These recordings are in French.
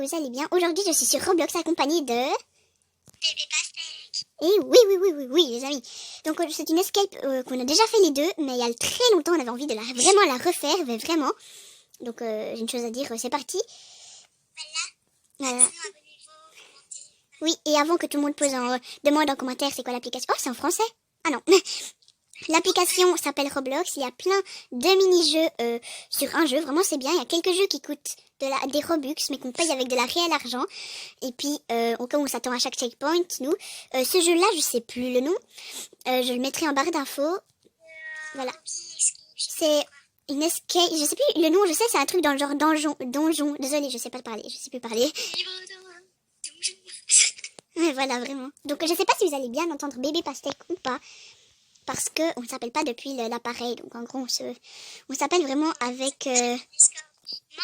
que vous allez bien. Aujourd'hui, je suis sur Roblox accompagnée de... Bébé Pastèque. Et oui, les amis. Donc, c'est une escape qu'on a déjà fait les deux, mais il y a très longtemps, on avait envie de vraiment la refaire, mais vraiment. Donc, j'ai une chose à dire, c'est parti. Voilà. Voilà. Sinon, abonnez-vous, commentez. Oui, et avant que tout le monde demande en commentaire c'est quoi l'application. Oh, c'est en français? Ah non. L'application s'appelle Roblox. Il y a plein de mini-jeux sur un jeu. Vraiment, c'est bien. Il y a quelques jeux qui coûtent des Robux, mais qu'on paye avec de la réelle argent. Et puis, au cas où on s'attend à chaque checkpoint, nous. Ce jeu-là, je sais plus le nom. Je le mettrai en barre d'infos. Voilà. C'est une escape. Je sais plus le nom. Je sais, c'est un truc dans le genre donjon. Désolée, je sais pas parler. Je sais plus parler. Mais voilà, vraiment. Donc, je sais pas si vous allez bien entendre Bébé Pastèque ou pas. Parce qu'on ne s'appelle pas depuis l'appareil. Donc, en gros, on s'appelle vraiment avec... Moi, en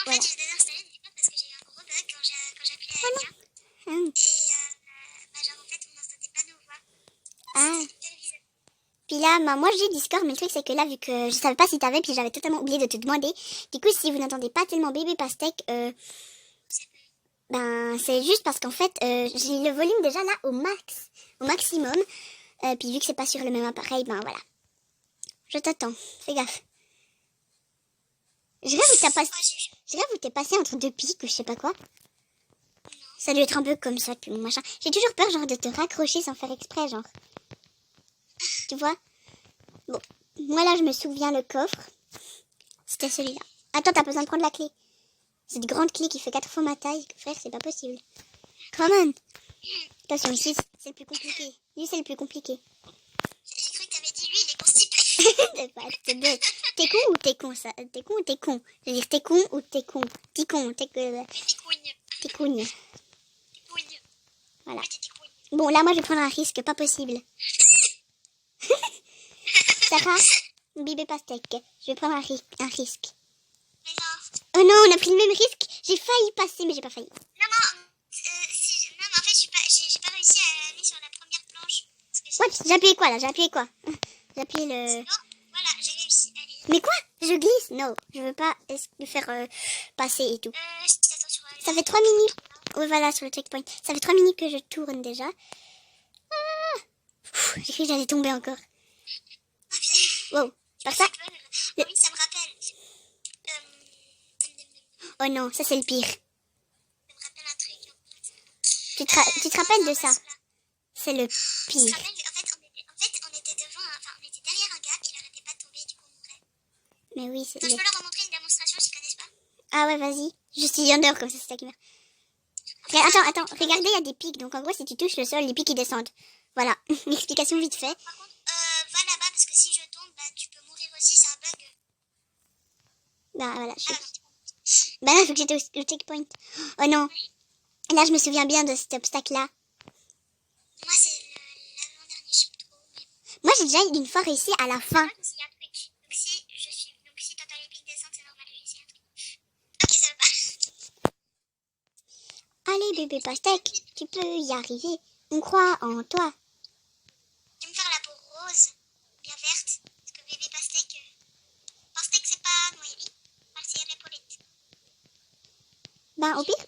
voilà. fait, j'ai désinstallé Discord parce que j'ai eu un gros bug quand j'ai appelé à Voilà. Alia. Et genre, en fait, on n'entendait pas nos voix. Ah. C'était hyper bizarre. Puis là, moi j'ai Discord, mais le truc c'est que là, vu que je savais pas si t'avais, puis j'avais totalement oublié de te demander. Du coup, si vous n'entendez pas tellement Bébé Pastèque, ben c'est juste parce qu'en fait, j'ai le volume déjà là au maximum. Puis vu que c'est pas sur le même appareil, ben voilà. Je t'attends, fais gaffe. Je rêve où t'es passé entre deux pics ou je sais pas quoi. Ça doit être un peu comme ça depuis mon machin. J'ai toujours peur genre de te raccrocher sans faire exprès, genre. Tu vois? Bon, moi là je me souviens le coffre. C'était celui-là. Attends, t'as besoin de prendre la clé. Cette grande clé qui fait 4 fois ma taille. Frère, c'est pas possible. Come on. Attention, ici c'est le plus compliqué. Lui c'est le plus compliqué. J'ai cru que t'avais dit lui, il est constipé. T'es bête. T'es con ou t'es con ça? T'es con ou t'es con? Je veux dire t'es con ou t'es con? T'es con, t'es Ticougne. cougne. Ticougne. Voilà. Petit ticougne. Bon, là moi je vais prendre un risque, pas possible. Sarah, Bébé Pastèque, je vais prendre un risque. Mais non. Oh non, on a pris le même risque. J'ai failli passer, mais j'ai pas failli. Non, mais en fait, j'ai pas réussi à aller sur la première planche. Parce que What? J'ai appuyé quoi là? J'ai appuyé quoi? J'ai appuyé le... sinon, voilà, j'ai réussi. Allez. Mais quoi? Je glisse? Non, je veux pas le faire passer et tout. Je t'attends sur Ça fait 3 minutes. Oui, voilà, sur le checkpoint. Ça fait 3 minutes que je tourne déjà. Ah. J'ai cru que j'allais tomber encore. Wow. Par ça? Oui, ça me rappelle. Oh non, ça c'est le pire. Ça me rappelle un truc. Tu te rappelles de ça? C'est le Je me pire. rappelle, on était devant, on était derrière un gars, il arrêtait pas de tomber, du coup on mourait. Mais oui, c'est... Donc, je peux leur montrer une démonstration s'ils connaissent pas. Ah ouais, vas-y. Je suis under comme ça, c'est ta qui meurt. Attends, regardez, il y a des pics. Donc en gros, si tu touches le sol, les pics ils descendent. Voilà, une explication vite fait. Par contre, va là-bas parce que si je tombe, bah tu peux mourir aussi, c'est un bug. Bah voilà, Ah, non, Bah non, il faut que j'étais au checkpoint. Oh non. Là, je me souviens bien de cet obstacle-là. moi c'est l'avant-dernier chapteau. Moi, j'ai déjà une fois réussi à la fin. Donc s'il y a un truc. Donc si t'entends les pics descendre, c'est normal, il y a un truc. Ok, ça va pas. Allez, bébé pastèque, tu peux y arriver. On croit en toi. Je vais me faire la peau rose, bien verte. Parce que bébé pastèque, pastèque c'est pas noyé. C'est l'épaulette. Ben, au pire.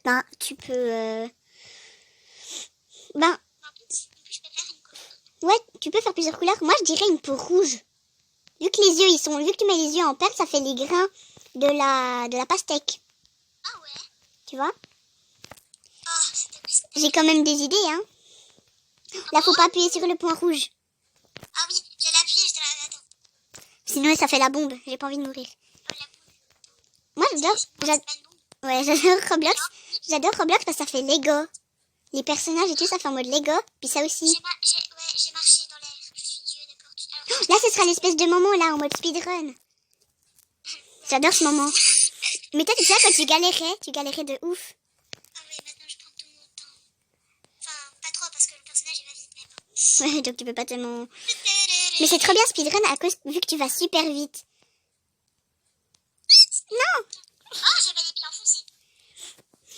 Ben, tu peux... Ben, En plus, je peux faire une couleur. ouais, tu peux faire plusieurs couleurs. Moi, je dirais une peau rouge. Vu que les yeux, vu que tu mets les yeux en perle, ça fait les grains de la pastèque. Ah ouais. Tu vois? Oh, c'était plus. J'ai quand même des idées, hein. Là, faut pas appuyer sur le point rouge. Ah oui, j'allais appuyer, j'étais là. Attends. Sinon, ça fait la bombe. J'ai pas envie de mourir. Oh, la boule. Moi, C'est pas une bombe. Ouais, j'adore Roblox. J'adore Roblox parce que ça fait Lego. Les personnages et tout, ça fait en mode Lego. Puis ça aussi. J'ai marché dans l'air. Je suis Dieu, d'accord. Alors, Là, ce sera l'espèce de moment, là, en mode speedrun. J'adore ce moment. Mais toi, tu sais, quand tu galérais de ouf. ah oui, maintenant je prends tout mon temps. Enfin, pas trop parce que le personnage il va vite, mais bon. Ouais, donc tu peux pas tellement... Mais c'est trop bien speedrun vu que tu vas super vite. Non! Oh, j'avais les pieds enfoncés.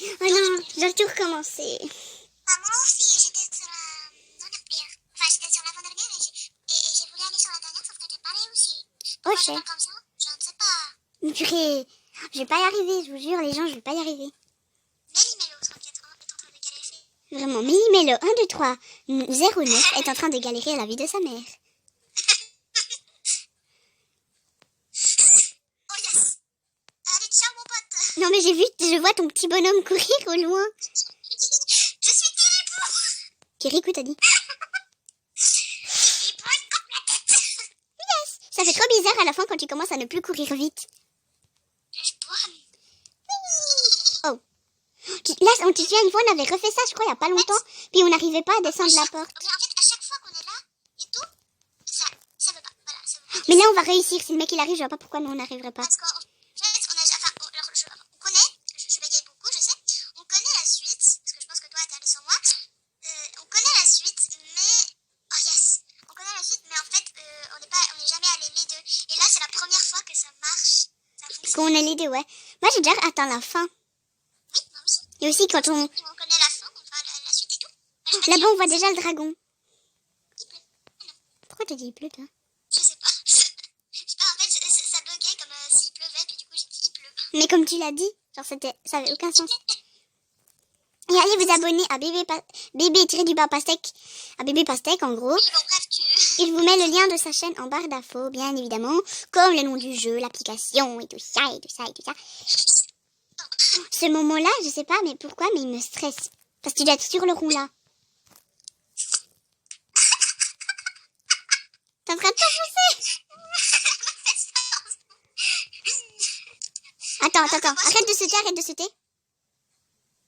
Oh non, je dois tout recommencer. Moi aussi, j'étais sur la dernière. Enfin, j'étais sur l'avant-dernière et j'ai voulu aller sur la dernière, sauf que j'ai pas réussi. Ok. Pourquoi j'ai pas comme ça? Je ne sais pas. Purée, je vais pas y arriver, je vous jure, les gens, je vais pas y arriver. Vraiment, Méli-Mélo 1, 2, 3, 0, 9 est en train de galérer à la vie de sa mère. Oh yes. Allez, ciao mon pote. Non mais je vois ton petit bonhomme courir au loin. Je suis Kirikou. Kirikou t'as dit. Il brûle comme la tête. Yes. Ça fait trop bizarre à la fin quand tu commences à ne plus courir vite. Je bois. Oh. Là, on te souvient une fois, on avait refait ça, je crois, il n'y a pas longtemps. Puis on n'arrivait pas à descendre la porte. En fait, à chaque fois qu'on est là et tout, ça veut pas. Voilà, ça veut pas. Mais là, on va réussir. Si le mec il arrive, je vois pas pourquoi nous on n'arriverait pas. Parce qu'en fait, on connaît, je bégaye beaucoup, je sais, on connaît la suite, parce que je pense que toi, t'es allé sans moi, on connaît la suite, mais, oh yes, on connaît la suite, mais en fait, on n'est jamais allés les deux. Et là, c'est la première fois que ça marche, ça fonctionne. Qu'on a les deux, ouais. Moi, j'ai déjà atteint la fin. Oui, moi aussi. Et aussi, quand on... On connaît la fin, enfin, la suite et tout. Là-bas, on voit déjà le dragon. Il pleut. Ah non, Pourquoi t'as dit il pleut, toi? je sais pas. Je sais pas, en fait, ça buguait comme s'il pleuvait, puis du coup, j'ai dit il pleut. Mais comme tu l'as dit, genre, ça avait aucun sens. Et allez vous abonner à bébé-du-bas pastèque. À bébé pastèque, en gros. Oui, bon, bref, Il vous met le lien de sa chaîne en barre d'infos, bien évidemment. Comme le nom du jeu, l'application, et tout ça, et tout ça, et tout ça. Ce moment-là, je sais pas, mais pourquoi, mais il me stresse. Parce que tu dois être sur le rond, là. T'es en train de t'enfoncer. Attends. Arrête de sauter.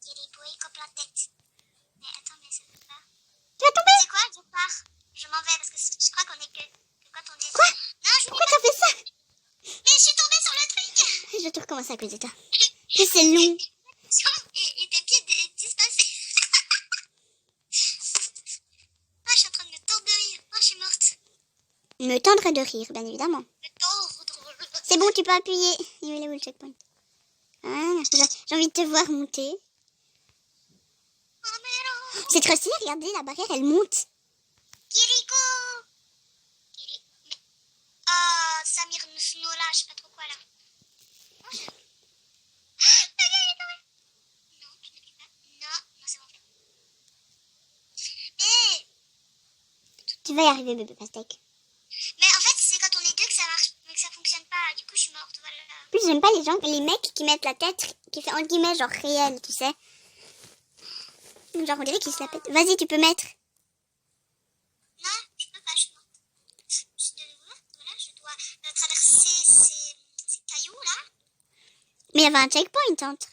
Il y a des bruits comme la tête. Mais attends, mais ça veut pas. Tu vas tomber. C'est quoi? Je pars. Je m'en vais parce que je crois qu'on est que quand on est. Quoi? Non, je Pourquoi t'as fait ça? Mais je suis tombée sur le truc. Je vais te recommencer à cause de toi. Puis c'est long. Et tes pieds disparaissent. Ah, je suis en train de me tordre de rire. Ah, je suis morte. Me tendre de rire, bien évidemment. Me tordre. C'est bon, tu peux appuyer. Il est où le checkpoint? Ah, j'ai envie de te voir monter. Oh, mais non. C'est trop stylé, regardez, la barrière, elle monte. Kiriko. Mais... Ah, Samir Snola, je sais pas trop quoi là. Oh, je... La gueule est tombée. Non, je n'appuie pas. Non, c'est bon. Tu vas y arriver, bébé pastèque. Mais en fait, c'est quand on est deux que ça marche, mais que ça fonctionne pas. Du coup, je suis morte. Voilà. En plus, j'aime pas les mecs qui mettent la tête, qui fait entre guillemets genre réel, tu sais. Genre, on dirait qu'ils se la pètent. Vas-y, tu peux mettre. Non, je peux pas, je suis morte. Voilà, je dois traverser ces cailloux là. Mais il y avait un checkpoint entre.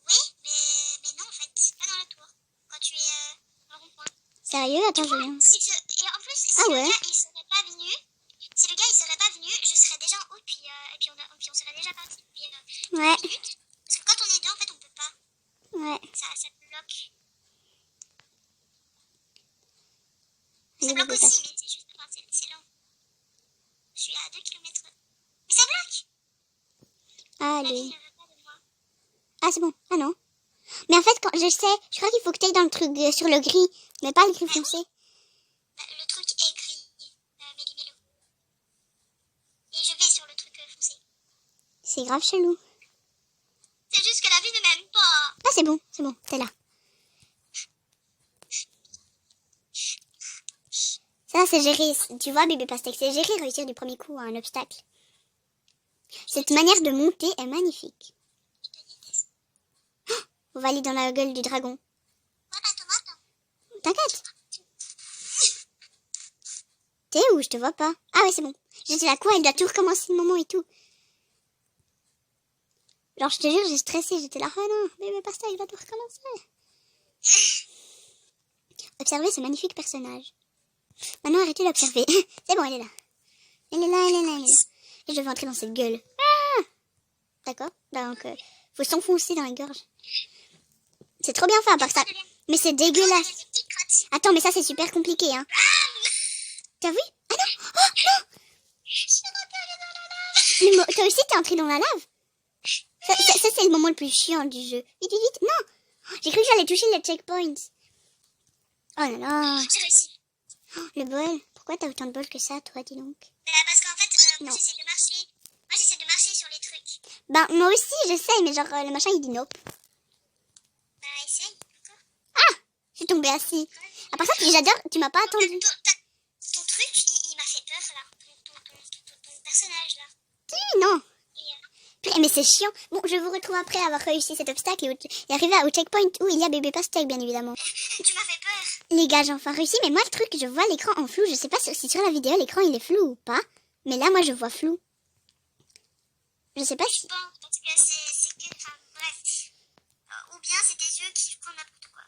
Oui, mais non, en fait, c'est pas dans la tour. Quand tu es dans le rond-point. Sérieux? Attends, je viens. Et en plus, si Ah le ouais. gars il serait pas venu, je serais déjà en haut, puis on serait déjà parti depuis Ouais. 20 minutes. Parce que quand on est deux, en fait, on peut pas. Ouais. Ça bloque. Allez, Ça bloque bébé aussi, mais c'est juste, enfin, c'est lent. Je suis à 2 km. Mais ça bloque! La vie Allez. ne veut pas de moi. Ah, c'est bon. Ah non. Mais en fait, quand je crois qu'il faut que tu ailles dans le truc sur le gris, mais pas le gris foncé. Le truc est gris, Méli-Mélo. Et je vais sur le truc foncé. C'est grave chelou. C'est juste que la vie ne m'aime pas. Ah, c'est bon, t'es là. Ça, c'est gérer. Tu vois, bébé pastèque, c'est gérer réussir du premier coup à un obstacle. Cette manière de monter est magnifique. Je te déteste. On va aller dans la gueule du dragon. Voilà, tomate. T'inquiète. T'es où? Je te vois pas. Ah ouais, c'est bon. J'étais là, quoi? Il doit tout recommencer le moment et tout. Genre, je te jure, j'ai stressé. J'étais là, oh non, bébé pastèque, il va tout recommencer. Observez ce magnifique personnage. Maintenant, arrêtez d'observer. C'est bon, elle est là. Elle est là. Et je vais entrer dans cette gueule. Ah, d'accord. Donc, faut s'enfoncer dans la gorge. C'est trop bien fait à part ça. Mais c'est dégueulasse. Attends, mais ça, c'est super compliqué, hein. T'as vu? Ah non! Oh non! Je suis rentrée dans la lave. Toi aussi, t'es entré dans la lave? Ça c'est le moment le plus chiant du jeu. Vite. Non! J'ai cru que j'allais toucher les checkpoints. Oh là là. J'ai réussi. Oh, le bol. Pourquoi t'as autant de bol que ça, toi, dis donc? Parce qu'en fait, Non. j'essaie de marcher. Moi, j'essaie de marcher sur les trucs. Ben, moi aussi, je sais, mais genre, le machin, il dit nope. Bah, essaye encore. Ah! suis tombée assis. À part ça, j'adore, tu m'as pas attendu. Ton truc, il m'a fait peur là. Ton personnage là. Non. Et, Mais c'est chiant. Bon, je vous retrouve après avoir réussi cet obstacle et arriver au checkpoint où il y a bébé pastèque, bien évidemment. tu m'as fait peur. Les gars, j'ai enfin réussi, mais moi, le truc, je vois l'écran en flou. Je sais pas si sur la vidéo, l'écran, il est flou ou pas. Mais là, moi, je vois flou. Je sais pas si... Je pense, parce que c'est que... Enfin, bref. Ou bien c'est tes yeux qui font n'importe quoi.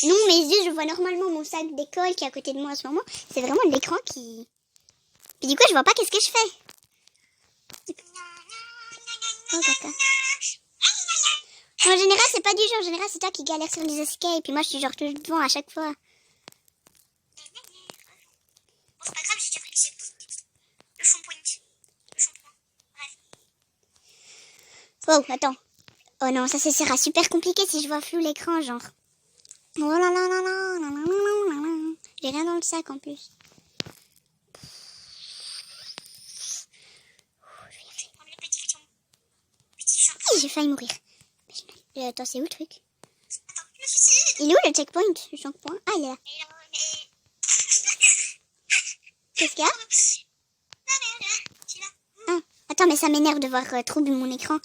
Non, mes yeux, je vois normalement mon sac d'école qui est à côté de moi en ce moment. C'est vraiment l'écran qui... Puis du coup, je vois pas qu'est-ce que je fais. Oh, caca. En général, c'est pas du jeu. En général, c'est toi qui galères sur les escapes. Puis moi, je suis genre toujours devant à chaque fois. Bon, c'est pas grave, j'ai déjà pris le shampoing. Le shampoing. Bref. Oh, attends. Oh non, ça sera super compliqué si je vois flou l'écran, genre. Oh là là là là là là là là là. J'ai rien dans le sac en plus. Je vais prendre le petit champ. Petit champ. J'ai failli mourir. Attends, c'est où le truc? Attends, je me suicide. Il est où le checkpoint? Le checkpoint? Ah, il est là. Mais... Qu'est-ce qu'il y a? Ah merde, tu là. Ah, attends, mais ça m'énerve de voir trouble mon écran.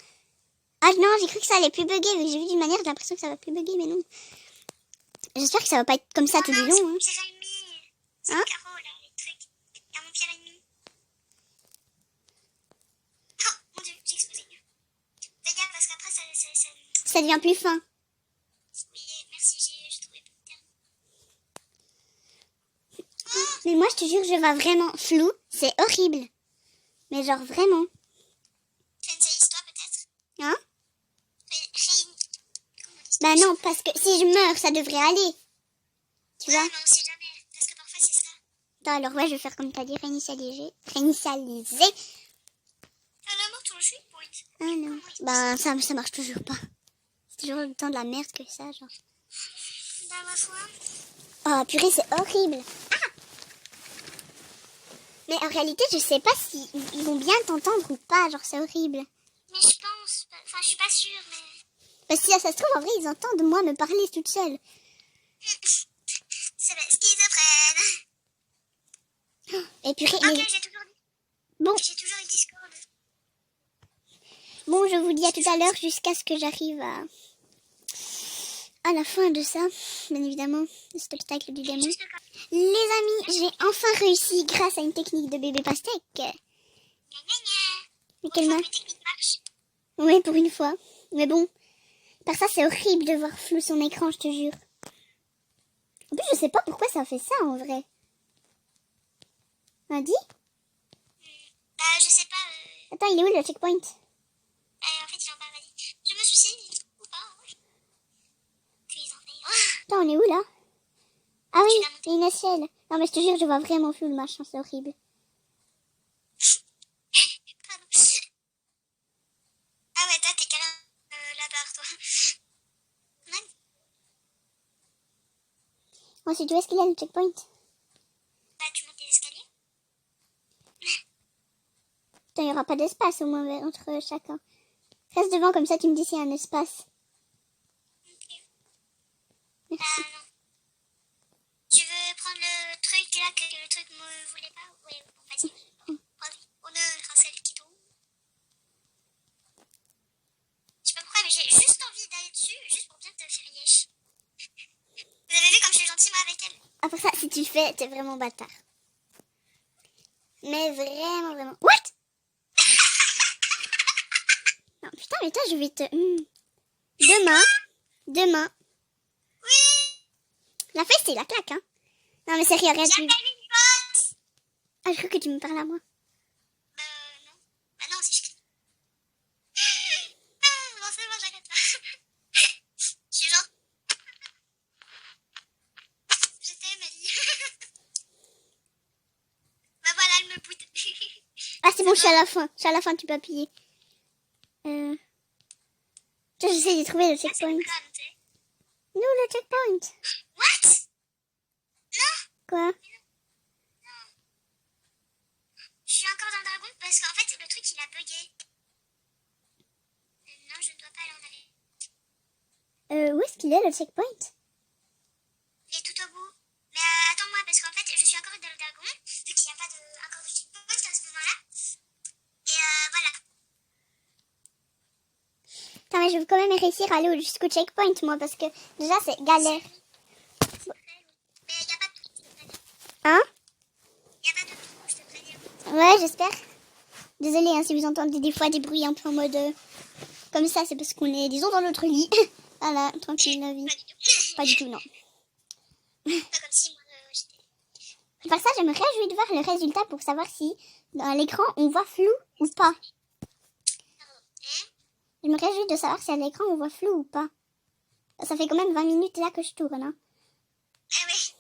Ah non, j'ai cru que ça allait plus bugger. Vu que j'ai vu d'une manière, j'ai l'impression que ça va plus bugger, mais non. J'espère que ça va pas être comme ça tout du long. Hein. C'est mon pire ennemi. C'est Hein? le carreau là, les trucs. Il y a mon pire ennemi. Oh mon dieu, j'ai explosé. Fais gaffe parce qu'après ça... Ça devient plus fin. Oui, merci, j'ai trouvé plus de terme. Mais moi, je te jure, je vois vraiment flou. C'est horrible. Mais genre vraiment. Fais une seule histoire peut-être. Hein? Comment on dit ça? Bah non, parce que si je meurs, ça devrait aller. Tu vois? Non, on sait jamais. Parce que parfois c'est ça. Attends, alors ouais, je vais faire comme t'as dit, réinitialiser. Réinitialiser. À la mort, ton checkpoint. Ah non. Bah ça marche toujours pas. C'est toujours le temps de la merde que ça, genre. Bah ma foi. Oh purée, c'est horrible. Ah! Mais en réalité, je sais pas si ils vont bien t'entendre ou pas, genre c'est horrible. Mais je pense. Enfin, je suis pas sûre, mais. Parce que si ça se trouve, en vrai, ils entendent moi me parler toute seule. C'est schizophrène. Et purée, Ok, j'ai toujours dit. Bon, J'ai toujours eu Discord. bon, je vous dis à tout à l'heure jusqu'à ce que j'arrive à la fin de ça, bien évidemment, de cet obstacle du démon. Juste comme. Les amis, j'ai enfin réussi grâce à une technique de bébé pastèque. Gna gna gna. Mais quelle main? La technique marche. Oui, pour une fois. Mais bon, par ça, c'est horrible de voir flou son écran, je te jure. En plus, je sais pas pourquoi ça fait ça, en vrai. On a dit? Bah, je sais pas. Attends, il est où le checkpoint? En fait, il en bas, vas-y. Je me suicide. Ou pas. Puis ils en fait. Attends, on est où, là? Ah oui, il y a une échelle. Non, mais je te jure, je vois vraiment flou le machin, c'est horrible. Pardon. Ah ouais, toi, t'es câlin là-bas, toi. Ouais. Ensuite, où est-ce qu'il y a le checkpoint? Bah, tu montes les escaliers. Putain, il n'y aura pas d'espace au moins entre chacun. Reste devant, comme ça tu me dis s'il y a un espace. Ok. Merci. Non. Tu veux prendre le truc là que le truc me voulait pas? Oui, bon, vas-y. Vas-y. Honneur à celle qui tombe. Je sais pas pourquoi, mais j'ai juste envie d'aller dessus, juste pour bien te faire yesh. Vous avez vu comme je suis gentille moi avec elle? Après ça, si tu le fais, t'es vraiment bâtard. Mais vraiment, vraiment. What? Non, putain, mais toi, je vais te... Demain. Oui. La fesse, c'est la claque, hein. Non, mais sérieux, regarde. J'appelle une pote. Ah, je crois que tu me parles à moi. Non. Bah non, si je crie. Bon, c'est bon, j'arrête pas. Je suis genre... Je t'aime, Ellie. Bah voilà, elle me boude. Ah, c'est bon, je suis à la fin. Je suis à la fin, tu peux appuyer. J'essaie de trouver le checkpoint. C'est grave, tu sais. Nous, le checkpoint. What? Non. Quoi? Je suis encore dans le dragon parce qu'en fait, le truc, il a bugué. Non, je ne dois pas aller en arrière. Où est-ce qu'il est, le checkpoint? Il est mais je veux quand même réussir à aller jusqu'au checkpoint, moi, parce que déjà, c'est galère. Mais il n'y a pas de trou, je te préviens. Hein? Il n'y a pas de trou, je te préviens. Ouais, j'espère. Désolée hein, si vous entendez des fois des bruits un peu en mode... comme ça, c'est parce qu'on est, disons, dans notre lit. Voilà, tranquille, la vie. Pas du tout. Pas du tout, non. Pas comme si moi, j'étais... Par ça, je me réjouis de voir le résultat pour savoir si, dans l'écran, on voit flou ou pas. Pardon. Hein? Je me réjouis de savoir si à l'écran, on voit flou ou pas. Ça fait quand même 20 minutes là que je tourne. Hein. Ah ouais.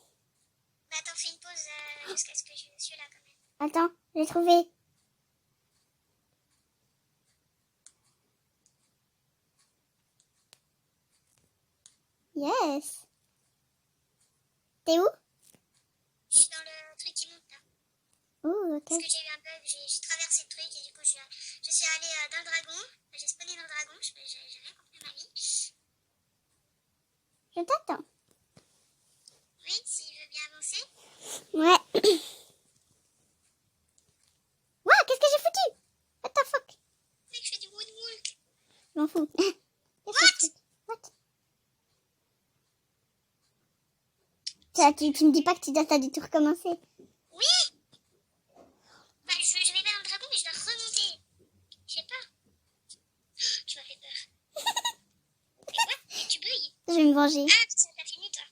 Bah attends, fais une pause jusqu'à ce que je suis là quand même. Attends, j'ai trouvé. Yes. T'es où? Je suis dans le truc qui monte là. Oh, ok. Parce que j'ai eu un bug, j'ai traversé le truc et du coup je suis allée dans le dragon. J'ai spawné dans le dragon, j'ai rien compris à ma vie. Je t'attends. Oui, s'il veut bien avancer. Ouais. Waouh, qu'est-ce que j'ai foutu? What the fuck? Mec, je fais du moonwalk. Je m'en fous. What? Ça, tu me dis pas que tu dois du tout recommencer. Oui. Bah je vais pas dans le dragon mais je dois remonter. Je sais pas. Tu m'as fait peur. Mais quoi? Mais tu beuilles. Je vais me venger. Ah, ça t'a fini toi.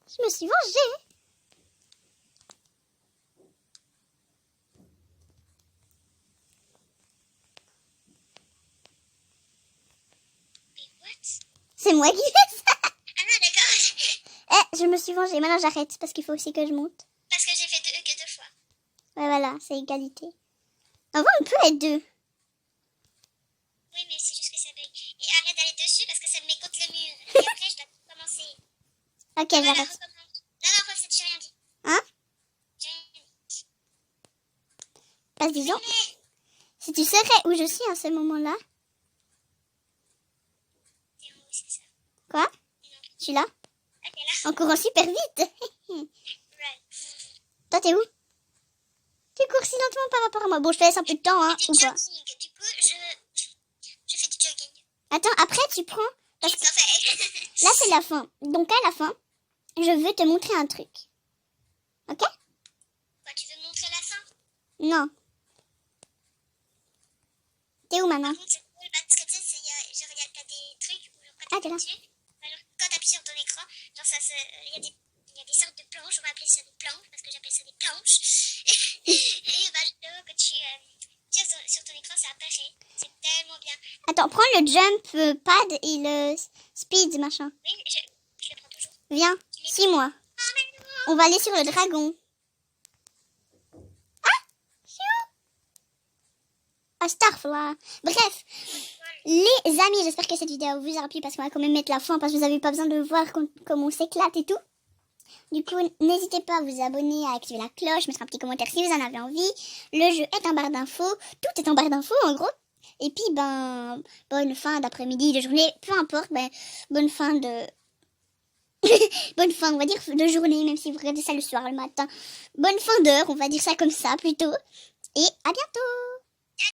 Je me suis vengée. Mais what? C'est moi qui fais ça. Ah non, d'accord. Je me suis vengée. Maintenant, j'arrête parce qu'il faut aussi que je monte. Parce que j'ai fait que deux fois. Ouais, voilà, c'est égalité. En vrai, on peut être deux. Oui, mais c'est juste que ça bug. Et arrête d'aller dessus parce que ça me met contre le mur. Et après, je dois tout commencer. Ok, Voilà, j'arrête. recommence. Non, refais, j'ai rien dit. Hein? J'ai rien dit. Parce que disons, Mais, si tu saurais où je suis à ce moment-là. t'es où, c'est ça? Quoi? Non. Je suis là. Ok, là. En courant super vite. Right. Toi, t'es où? Tu cours si lentement par rapport à moi. Bon, je te laisse un peu de temps, hein, Du ou pas. jogging. Du coup, je fais du jogging. Attends, après, tu prends... Parce que Ça fait. là, c'est la fin. Donc, à la fin, je veux te montrer un truc. Ok? Quoi, tu veux me montrer la fin? Non. T'es où maintenant? Par contre, c'est cool parce que tu sais, genre, t'as des trucs où Ah, quand t'es là. t'appuies dessus, alors, quand t'appuies sur ton écran, genre, il y a des sortes de planches, on va appeler ça des planches parce que j'appelle ça des planches. Et bah, justement, quand tu tires sur ton écran, ça apparaît. C'est tellement bien. Attends, prends le jump pad et le speed, machin. Oui, je le prends toujours. Viens, suis-moi. Ah, mais non! On va aller sur le dragon. Ah, je suis où? Ah, Starfla. Bref, les amis, j'espère que cette vidéo vous aura plu parce qu'on va quand même mettre la fin parce que vous n'avez pas besoin de voir comment on s'éclate et tout. Du coup, n'hésitez pas à vous abonner, à activer la cloche, mettre un petit commentaire si vous en avez envie. Le jeu est en barre d'infos. Tout est en barre d'infos, en gros. Et puis, ben, bonne fin d'après-midi, de journée, peu importe, ben, bonne fin de... bonne fin, on va dire, de journée, même si vous regardez ça le soir, le matin. Bonne fin d'heure, on va dire ça comme ça, plutôt. Et à bientôt!